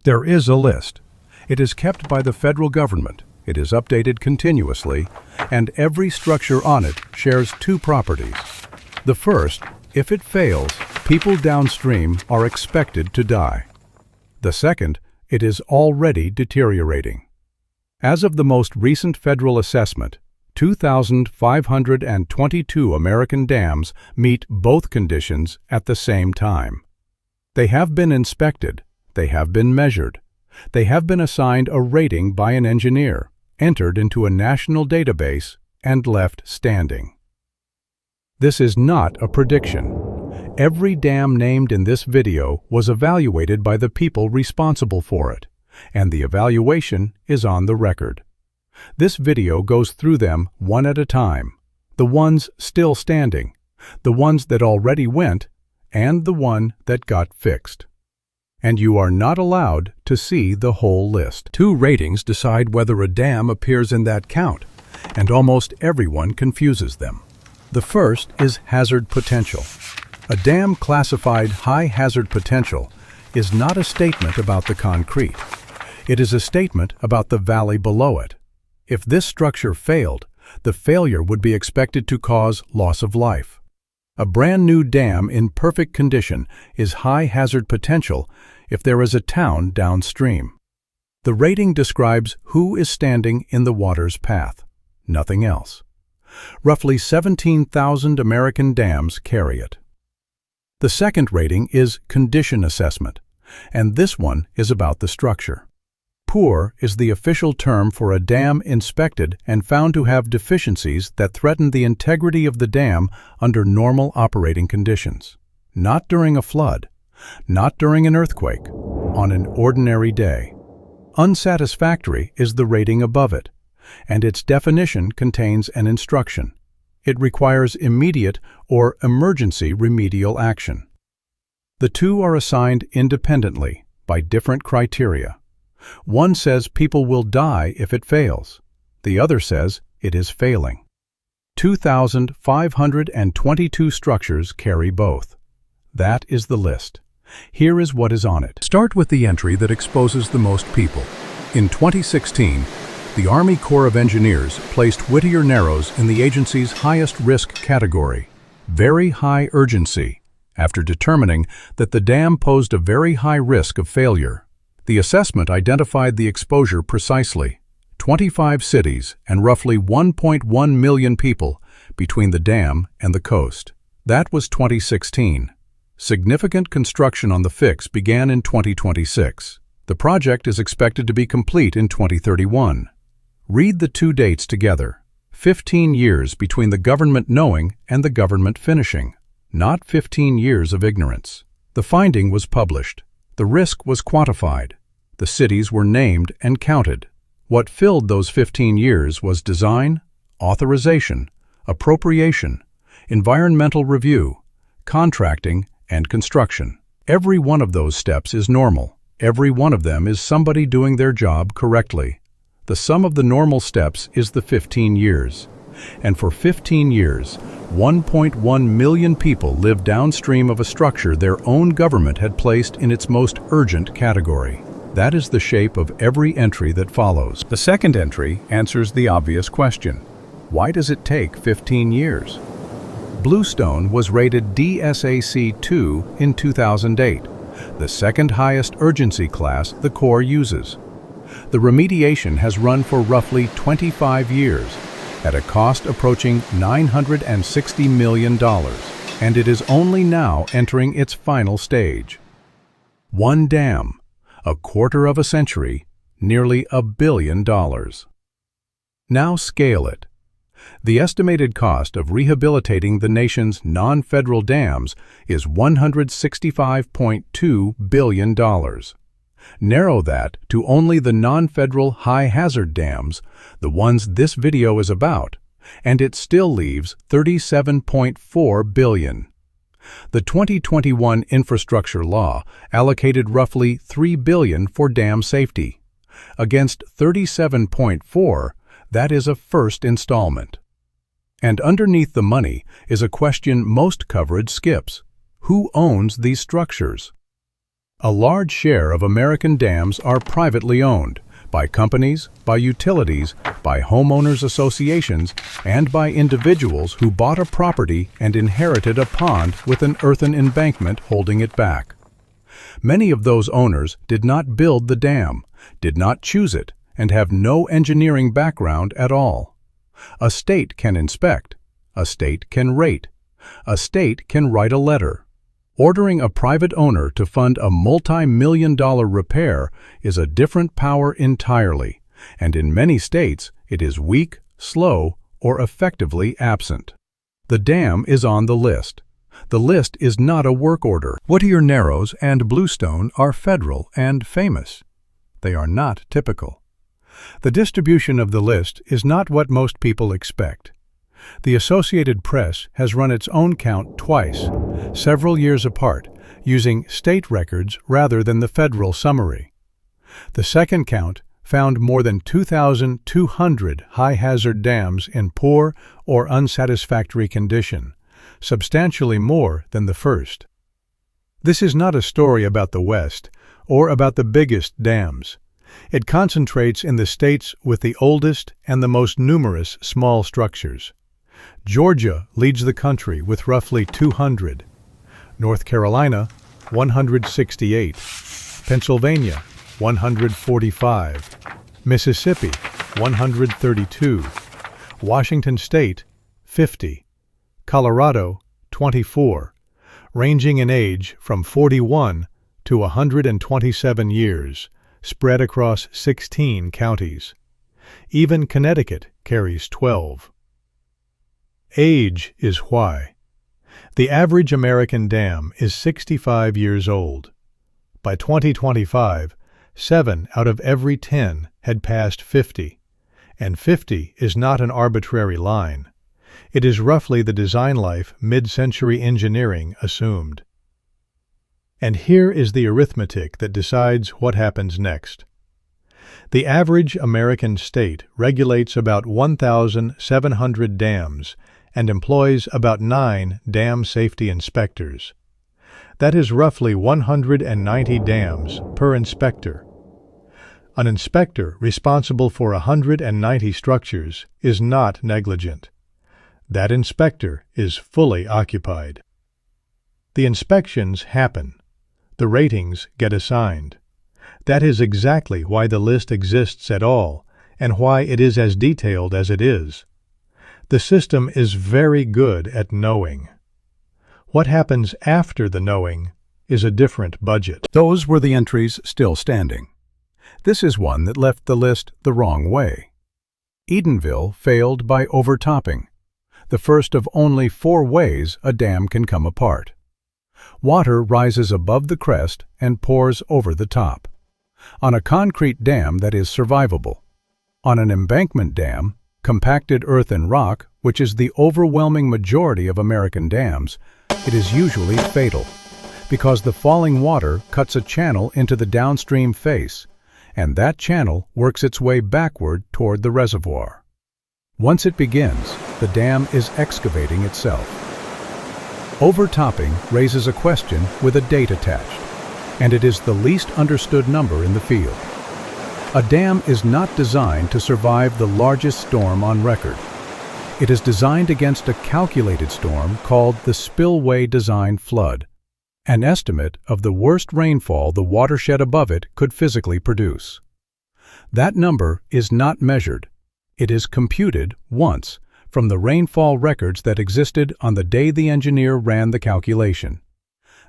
There is a list. It is kept by the federal government. It is updated continuously, and every structure on it shares two properties. The first, if it fails, people downstream are expected to die. The second, it is already deteriorating. As of the most recent federal assessment, 2,522 American dams meet both conditions at the same time. They have been inspected, they have been measured, they have been assigned a rating by an engineer, entered into a national database, and left standing. This is not a prediction. Every dam named in this video was evaluated by the people responsible for it, and the evaluation is on the record. This video goes through them one at a time, the ones still standing, the ones that already went, and the one that got fixed. And you are not allowed to see the whole list. Two ratings decide whether a dam appears in that count, and almost everyone confuses them. The first is hazard potential. A dam classified high hazard potential is not a statement about the concrete. It is a statement about the valley below it. If this structure failed, the failure would be expected to cause loss of life. A brand new dam in perfect condition is high hazard potential if there is a town downstream. The rating describes who is standing in the water's path, nothing else. Roughly 17,000 American dams carry it. The second rating is condition assessment, and this one is about the structure. Poor is the official term for a dam inspected and found to have deficiencies that threaten the integrity of the dam under normal operating conditions. Not during a flood, not during an earthquake, on an ordinary day. Unsatisfactory is the rating above it, and its definition contains an instruction. It requires immediate or emergency remedial action. The two are assigned independently by different criteria. One says people will die if it fails. The other says it is failing. 2,522 structures carry both. That is the list. Here is what is on it. Start with the entry that exposes the most people. In 2016, the Army Corps of Engineers placed Whittier Narrows in the agency's highest risk category, very high urgency, after determining that the dam posed a very high risk of failure. The assessment identified the exposure precisely: 25 cities and roughly 1.1 million people between the dam and the coast. That was 2016. Significant construction on the fix began in 2026. The project is expected to be complete in 2031. Read the two dates together. 15 years between the government knowing and the government finishing, not 15 years of ignorance. The finding was published. The risk was quantified. The cities were named and counted. What filled those 15 years was design, authorization, appropriation, environmental review, contracting, and construction. Every one of those steps is normal. Every one of them is somebody doing their job correctly. The sum of the normal steps is the 15 years. And for 15 years, 1.1 million people lived downstream of a structure their own government had placed in its most urgent category. That is the shape of every entry that follows. The second entry answers the obvious question: why does it take 15 years? Bluestone was rated DSAC 2 in 2008, the second highest urgency class the Corps uses. The remediation has run for roughly 25 years, at a cost approaching $960 million, and it is only now entering its final stage. One dam, a quarter of a century, nearly $1 billion. Now scale it. The estimated cost of rehabilitating the nation's non-federal dams is $165.2 billion. Narrow that to only the non-federal high-hazard dams, the ones this video is about, and it still leaves $37.4 billion. The 2021 infrastructure law allocated roughly $3 billion for dam safety. Against $37.4, that is a first installment. And underneath the money is a question most coverage skips: who owns these structures? A large share of American dams are privately owned by companies, by utilities, by homeowners associations, and by individuals who bought a property and inherited a pond with an earthen embankment holding it back. Many of those owners did not build the dam, did not choose it, and have no engineering background at all. A state can inspect, a state can rate, a state can write a letter. Ordering a private owner to fund a multi-million-dollar repair is a different power entirely, and in many states it is weak, slow, or effectively absent. The dam is on the list. The list is not a work order. Whittier Narrows and Bluestone are federal and famous. They are not typical. The distribution of the list is not what most people expect. The Associated Press has run its own count twice, several years apart, using state records rather than the federal summary. The second count found more than 2,200 high-hazard dams in poor or unsatisfactory condition, substantially more than the first. This is not a story about the West or about the biggest dams. It concentrates in the states with the oldest and the most numerous small structures. Georgia leads the country with roughly 200, North Carolina 168, Pennsylvania 145, Mississippi 132, Washington State 50, Colorado 24, ranging in age from 41 to 127 years, spread across 16 counties. Even Connecticut carries 12. Age is why. The average American dam is 65 years old. By 2025, 7 out of every 10 had passed 50, and 50 is not an arbitrary line. It is roughly the design life mid-century engineering assumed. And here is the arithmetic that decides what happens next. The average American state regulates about 1,700 dams and employs about 9 dam safety inspectors. That is roughly 190 dams per inspector. An inspector responsible for 190 structures is not negligent. That inspector is fully occupied. The inspections happen. The ratings get assigned. That is exactly why the list exists at all, and why it is as detailed as it is. The system is very good at knowing. What happens after the knowing is a different budget. Those were the entries still standing. This is one that left the list the wrong way. Edenville failed by overtopping, the first of only 4 ways a dam can come apart. Water rises above the crest and pours over the top. On a concrete dam that is survivable. On an embankment dam, compacted earth and rock, which is the overwhelming majority of American dams, it is usually fatal, because the falling water cuts a channel into the downstream face, and that channel works its way backward toward the reservoir. Once it begins, the dam is excavating itself. Overtopping raises a question with a date attached, and it is the least understood number in the field. A dam is not designed to survive the largest storm on record. It is designed against a calculated storm called the spillway design flood, an estimate of the worst rainfall the watershed above it could physically produce. That number is not measured. It is computed once from the rainfall records that existed on the day the engineer ran the calculation.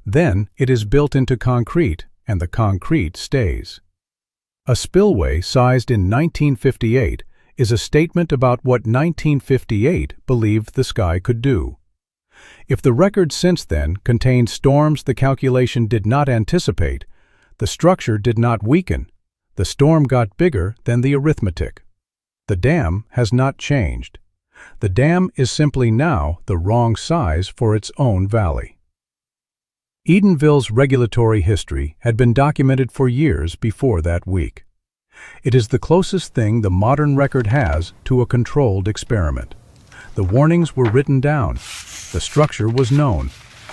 Then it is built into concrete, and the concrete stays. A spillway sized in 1958 is a statement about what 1958 believed the sky could do. If the record since then contained storms the calculation did not anticipate, the structure did not weaken. The storm got bigger than the arithmetic. The dam has not changed. The dam is simply now the wrong size for its own valley. Edenville's regulatory history had been documented for years before that week. It is the closest thing the modern record has to a controlled experiment. The warnings were written down. The structure was known,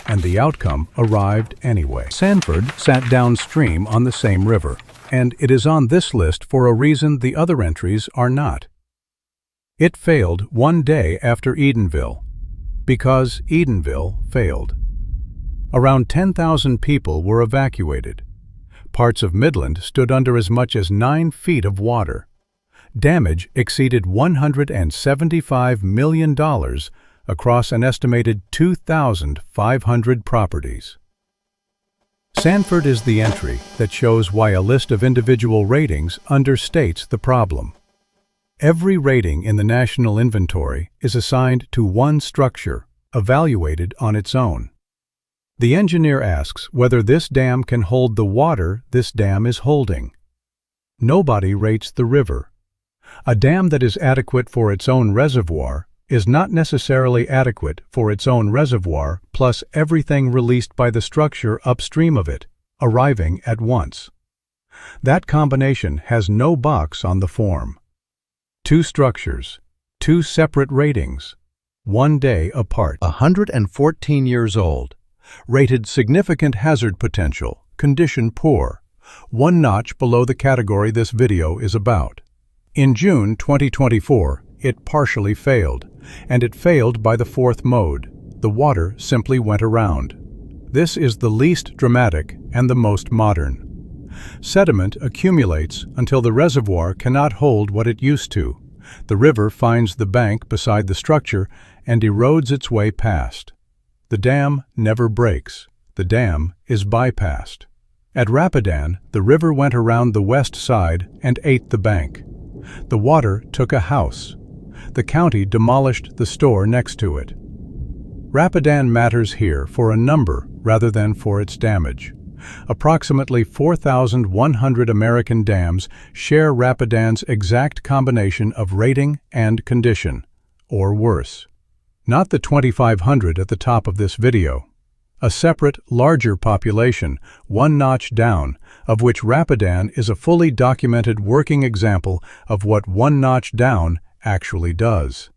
and the outcome arrived anyway. Sanford sat downstream on the same river, and it is on this list for a reason the other entries are not. It failed one day after Edenville, because Edenville failed. Around 10,000 people were evacuated. Parts of Midland stood under as much as 9 feet of water. Damage exceeded $175 million across an estimated 2,500 properties. Sanford is the entry that shows why a list of individual ratings understates the problem. Every rating in the national inventory is assigned to one structure, evaluated on its own. The engineer asks whether this dam can hold the water this dam is holding. Nobody rates the river. A dam that is adequate for its own reservoir is not necessarily adequate for its own reservoir plus everything released by the structure upstream of it, arriving at once. That combination has no box on the form. 2 structures, 2 separate ratings, 1 day apart. 114 years old, rated significant hazard potential, condition poor, 1 notch below the category this video is about. In June 2024, it partially failed, and it failed by the 4th mode. The water simply went around. This is the least dramatic and the most modern. Sediment accumulates until the reservoir cannot hold what it used to. The river finds the bank beside the structure and erodes its way past. The dam never breaks. The dam is bypassed. At Rapidan, the river went around the west side and ate the bank. The water took a house. The county demolished the store next to it. Rapidan matters here for a number rather than for its damage. Approximately 4,100 American dams share Rapidan's exact combination of rating and condition, or worse. Not the 2,500 at the top of this video. A separate, larger population, 1 notch down, of which Rapidan is a fully documented working example of what 1 notch down actually does.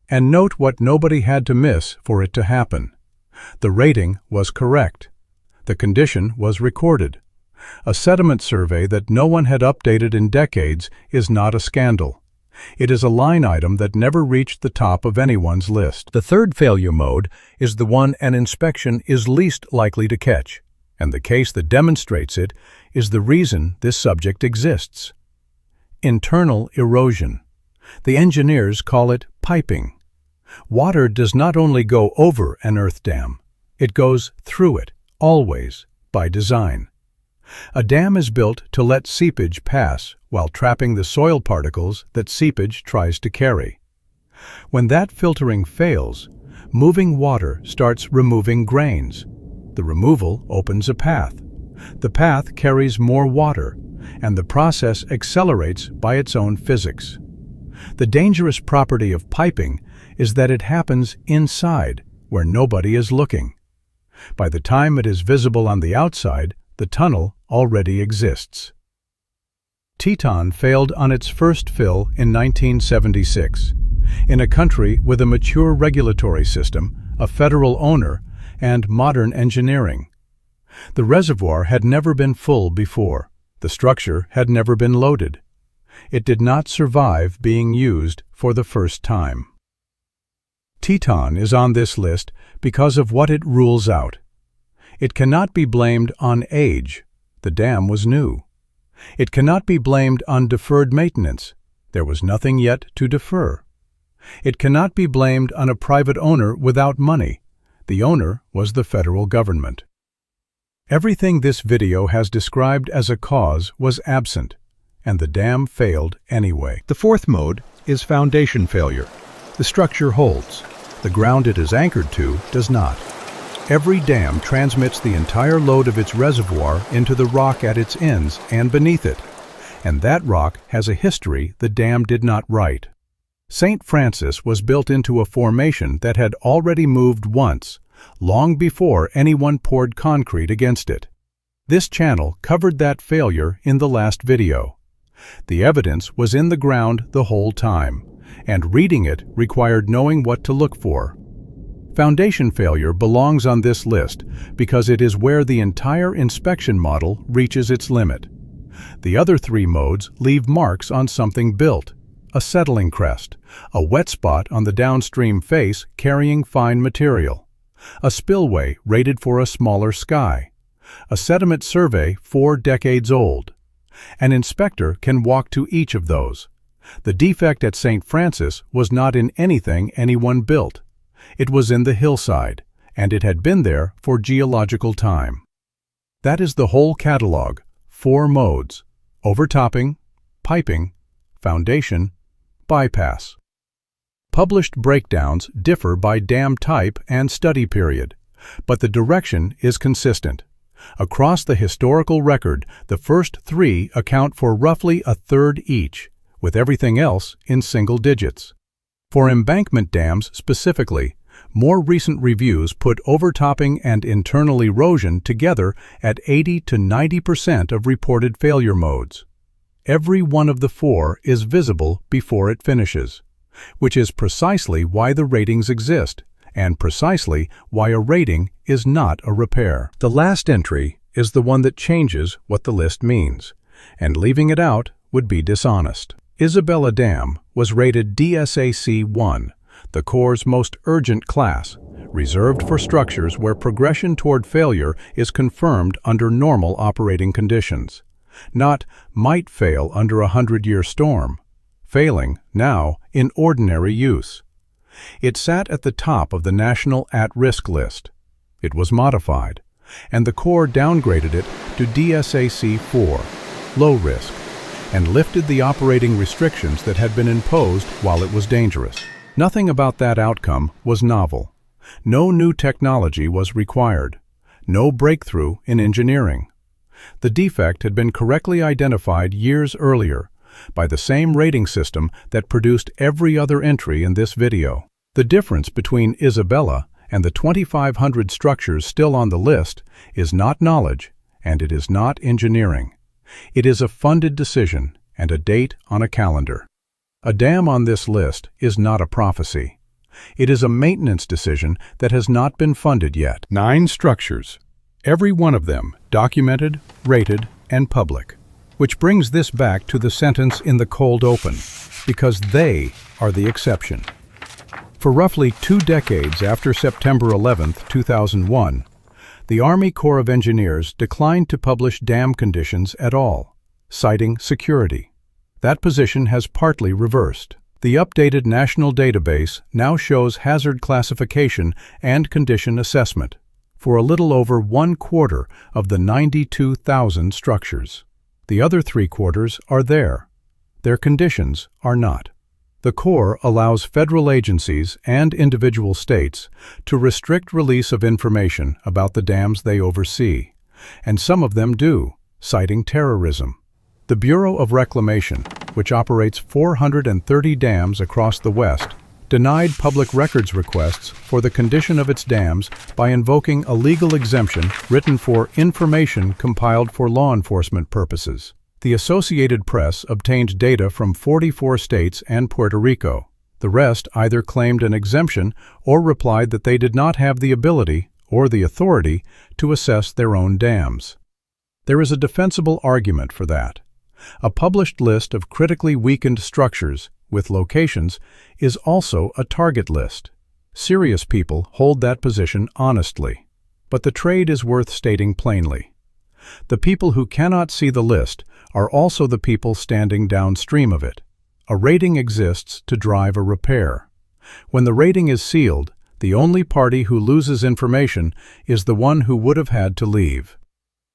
And note what nobody had to miss for it to happen. The rating was correct. The condition was recorded. A sediment survey that no one had updated in decades is not a scandal. It is a line item that never reached the top of anyone's list. The 3rd failure mode is the one an inspection is least likely to catch, and the case that demonstrates it is the reason this subject exists. Internal erosion. The engineers call it piping. Water does not only go over an earth dam, it goes through it. Always, by design. A dam is built to let seepage pass while trapping the soil particles that seepage tries to carry. When that filtering fails, moving water starts removing grains. The removal opens a path. The path carries more water, and the process accelerates by its own physics. The dangerous property of piping is that it happens inside, where nobody is looking. By the time it is visible on the outside, the tunnel already exists. Teton failed on its first fill in 1976. In a country with a mature regulatory system, a federal owner, and modern engineering. The reservoir had never been full before. The structure had never been loaded. It did not survive being used for the first time. Teton is on this list because of what it rules out. It cannot be blamed on age. The dam was new. It cannot be blamed on deferred maintenance. There was nothing yet to defer. It cannot be blamed on a private owner without money. The owner was the federal government. Everything this video has described as a cause was absent, and the dam failed anyway. The 4th mode is foundation failure. The structure holds. The ground it is anchored to does not. Every dam transmits the entire load of its reservoir into the rock at its ends and beneath it, and that rock has a history the dam did not write. St. Francis was built into a formation that had already moved once, long before anyone poured concrete against it. This channel covered that failure in the last video. The evidence was in the ground the whole time, and reading it required knowing what to look for. Foundation failure belongs on this list because it is where the entire inspection model reaches its limit. The other three modes leave marks on something built: a settling crest, a wet spot on the downstream face carrying fine material, a spillway rated for a smaller sky, a sediment survey 4 decades old. An inspector can walk to each of those. The defect at St. Francis was not in anything anyone built. It was in the hillside, and it had been there for geological time. That is the whole catalog: 4 modes: overtopping, piping, foundation, bypass. Published breakdowns differ by dam type and study period, but the direction is consistent. Across the historical record, the first 3 account for roughly a third each, with everything else in single digits. For embankment dams specifically, more recent reviews put overtopping and internal erosion together at 80 to 90% of reported failure modes. Every one of the 4 is visible before it finishes, which is precisely why the ratings exist, and precisely why a rating is not a repair. The last entry is the one that changes what the list means, and leaving it out would be dishonest. Isabella Dam was rated DSAC 1, the Corps' most urgent class, reserved for structures where progression toward failure is confirmed under normal operating conditions, not might fail under a 100-year storm, failing now in ordinary use. It sat at the top of the national at-risk list. It was modified, and the Corps downgraded it to DSAC 4, low risk, and lifted the operating restrictions that had been imposed while it was dangerous. Nothing about that outcome was novel. No new technology was required. No breakthrough in engineering. The defect had been correctly identified years earlier by the same rating system that produced every other entry in this video. The difference between Isabella and the 2,500 structures still on the list is not knowledge, and it is not engineering. It is a funded decision and a date on a calendar. A dam on this list is not a prophecy. It is a maintenance decision that has not been funded yet. 9 structures, every one of them documented, rated, and public. Which brings this back to the sentence in the cold open, because they are the exception. For roughly 2 decades after September 11, 2001, the Army Corps of Engineers declined to publish dam conditions at all, citing security. That position has partly reversed. The updated national database now shows hazard classification and condition assessment for a little over 1/4 of the 92,000 structures. The other 3/4 are there. Their conditions are not. The Corps allows federal agencies and individual states to restrict release of information about the dams they oversee, and some of them do, citing terrorism. The Bureau of Reclamation, which operates 430 dams across the West, denied public records requests for the condition of its dams by invoking a legal exemption written for information compiled for law enforcement purposes. The Associated Press obtained data from 44 states and Puerto Rico. The rest either claimed an exemption or replied that they did not have the ability or the authority to assess their own dams. There is a defensible argument for that. A published list of critically weakened structures with locations is also a target list. Serious people hold that position honestly. But the trade is worth stating plainly. The people who cannot see the list are also the people standing downstream of it. A rating exists to drive a repair. When the rating is sealed, the only party who loses information is the one who would have had to leave.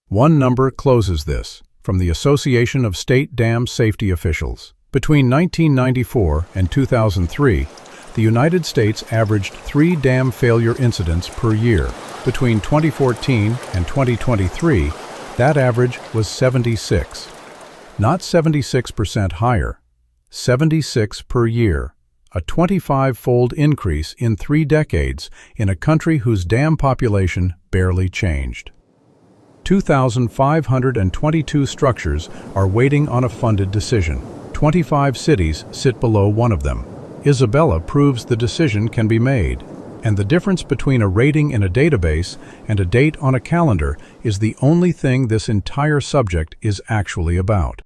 One number closes this, from the Association of State Dam Safety Officials. Between 1994 and 2003, the United States averaged 3 dam failure incidents per year. Between 2014 and 2023, that average was 76. Not 76% higher, 76 per year, a 25-fold increase in 3 decades in a country whose dam population barely changed. 2,522 structures are waiting on a funded decision. 25 cities sit below one of them. Isabella proves the decision can be made, And the difference between a rating in a database and a date on a calendar is the only thing this entire subject is actually about.